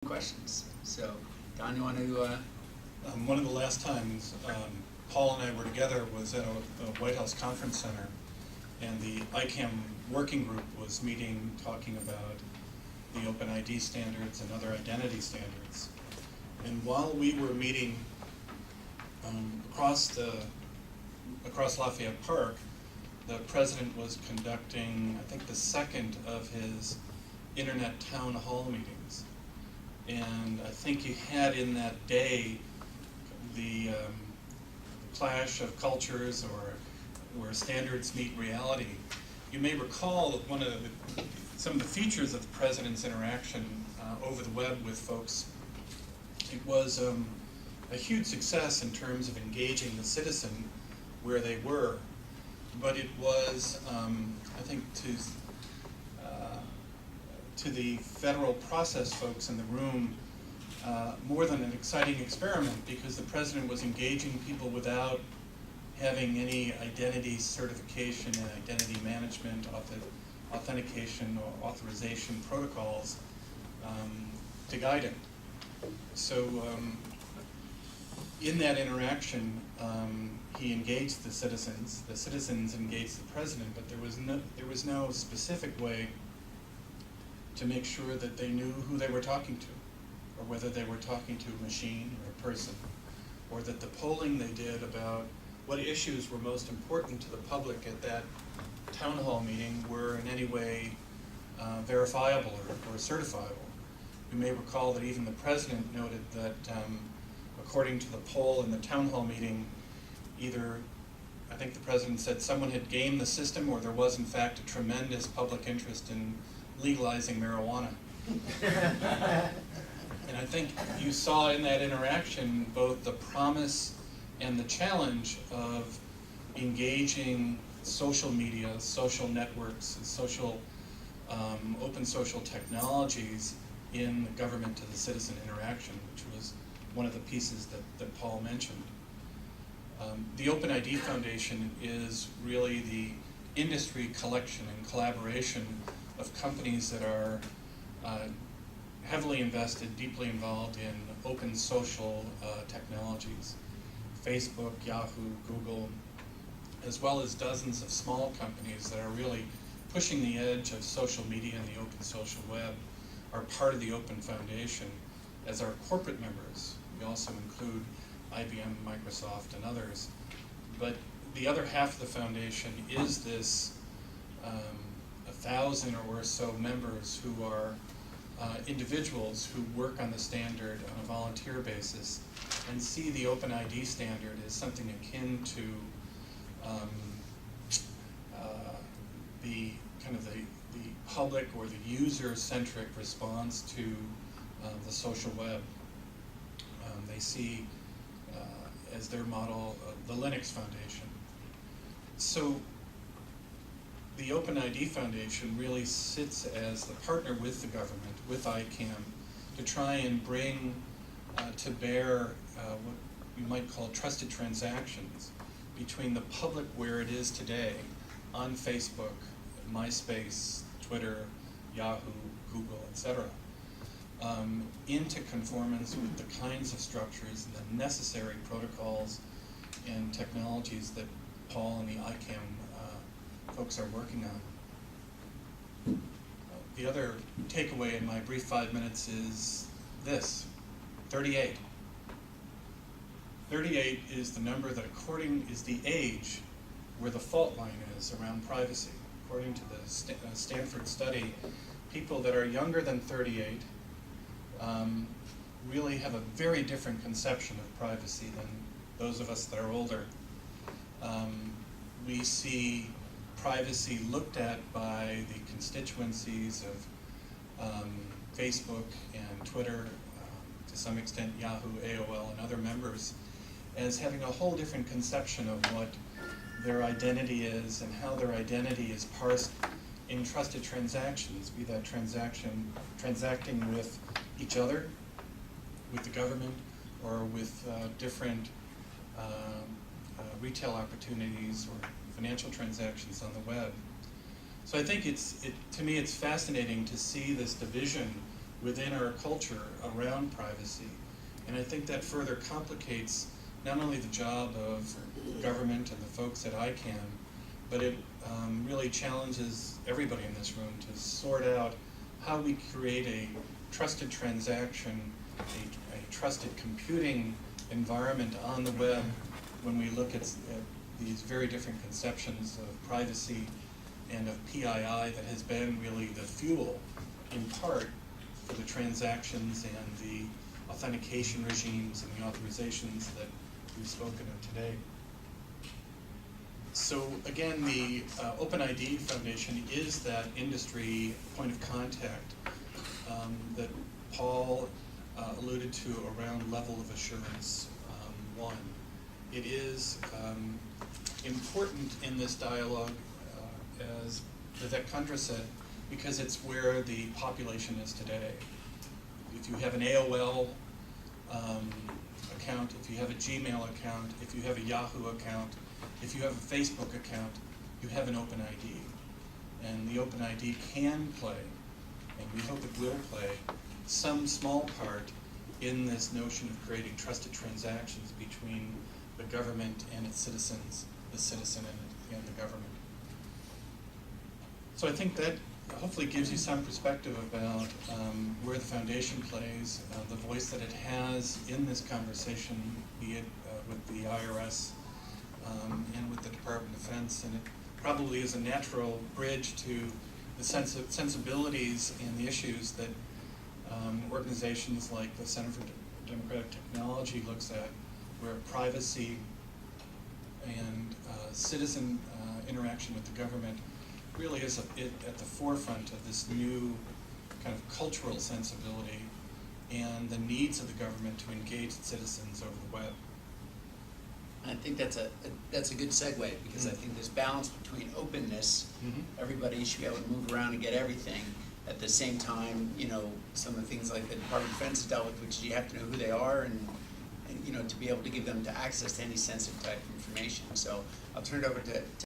questions. So, Don, you want to? One of the last times Paul and I were together was at a White House Conference Center, and the ICANN working group was meeting, talking about the open ID standards and other identity standards. And while we were meeting across Lafayette Park, the president was conducting, I think, the second of his internet town hall meetings. And I think you had in that day the clash of cultures, or where standards meet reality. You may recall that some of the features of the president's interaction over the web with folks, it was a huge success in terms of engaging the citizen where they were, but it was, I think, to the federal process folks in the room, more than an exciting experiment, because the president was engaging people without having any identity certification and identity management, authentication or authorization protocols to guide him. So in that interaction, he engaged the citizens engaged the president, but there was no specific way to make sure that they knew who they were talking to, or whether they were talking to a machine or a person, or that the polling they did about what issues were most important to the public at that town hall meeting were in any way verifiable or certifiable. You may recall that even the president noted that according to the poll in the town hall meeting, either, I think the president said, someone had gamed the system, or there was in fact a tremendous public interest in legalizing marijuana. And I think you saw in that interaction both the promise and the challenge of engaging social media, social networks, and open social technologies in the government to the citizen interaction, which was one of the pieces that Paul mentioned. The Open ID Foundation is really the industry collection and collaboration of companies that are heavily invested, deeply involved in open social technologies. Facebook, Yahoo, Google, as well as dozens of small companies that are really pushing the edge of social media and the open social web, are part of the Open Foundation as our corporate members. We also include IBM, Microsoft, and others. But the other half of the foundation is this 1,000 or so members who are individuals who work on the standard on a volunteer basis and see the Open ID standard as something akin to the kind of the public or the user-centric response to the social web. They see as their model the Linux Foundation. So the Open ID Foundation really sits as the partner with the government, with ICANN, to try and bring to bear what you might call trusted transactions between the public where it is today on Facebook, MySpace, Twitter, Yahoo, Google, etc., into conformance with the kinds of structures and the necessary protocols and technologies that Paul and the ICANN folks are working on. The other takeaway in my brief 5 minutes is this: 38. 38 is the number that is the age where the fault line is around privacy. According to the Stanford study, people that are younger than 38 really have a very different conception of privacy than those of us that are older. We see privacy looked at by the constituencies of Facebook and Twitter, to some extent Yahoo, AOL, and other members, as having a whole different conception of what their identity is and how their identity is parsed in trusted transactions, be that transacting with each other, with the government, or with different retail opportunities or financial transactions on the web. So I think to me it's fascinating to see this division within our culture around privacy. And I think that further complicates not only the job of government and the folks at ICANN, but it really challenges everybody in this room to sort out how we create a trusted transaction, a trusted computing environment on the web when we look at these very different conceptions of privacy and of PII that has been really the fuel, in part, for the transactions and the authentication regimes and the authorizations that we've spoken of today. So again, the OpenID Foundation is that industry point of contact that Paul alluded to around level of assurance 1. It is important in this dialogue, as Vivek Kundra said, because it's where the population is today. If you have an AOL account, if you have a Gmail account, if you have a Yahoo account, if you have a Facebook account, you have an OpenID. And the OpenID can play, and we hope it will play, some small part in this notion of creating trusted transactions between the government and its citizens, the citizen and the government. So I think that hopefully gives you some perspective about where the foundation plays, the voice that it has in this conversation, be it with the IRS and with the Department of Defense, and it probably is a natural bridge to the sensibilities and the issues that organizations like the Center for Democratic Technology looks at, where privacy and citizen interaction with the government really is at the forefront of this new kind of cultural sensibility and the needs of the government to engage its citizens over the web. I think that's a good segue, because I think this balance between openness, everybody should be able to move around and get everything. At the same time, you know, some of the things like the Department of Defense has dealt with, which you have to know who they are and you know, to be able to give them to access to any sensitive type of information. So I'll turn it over to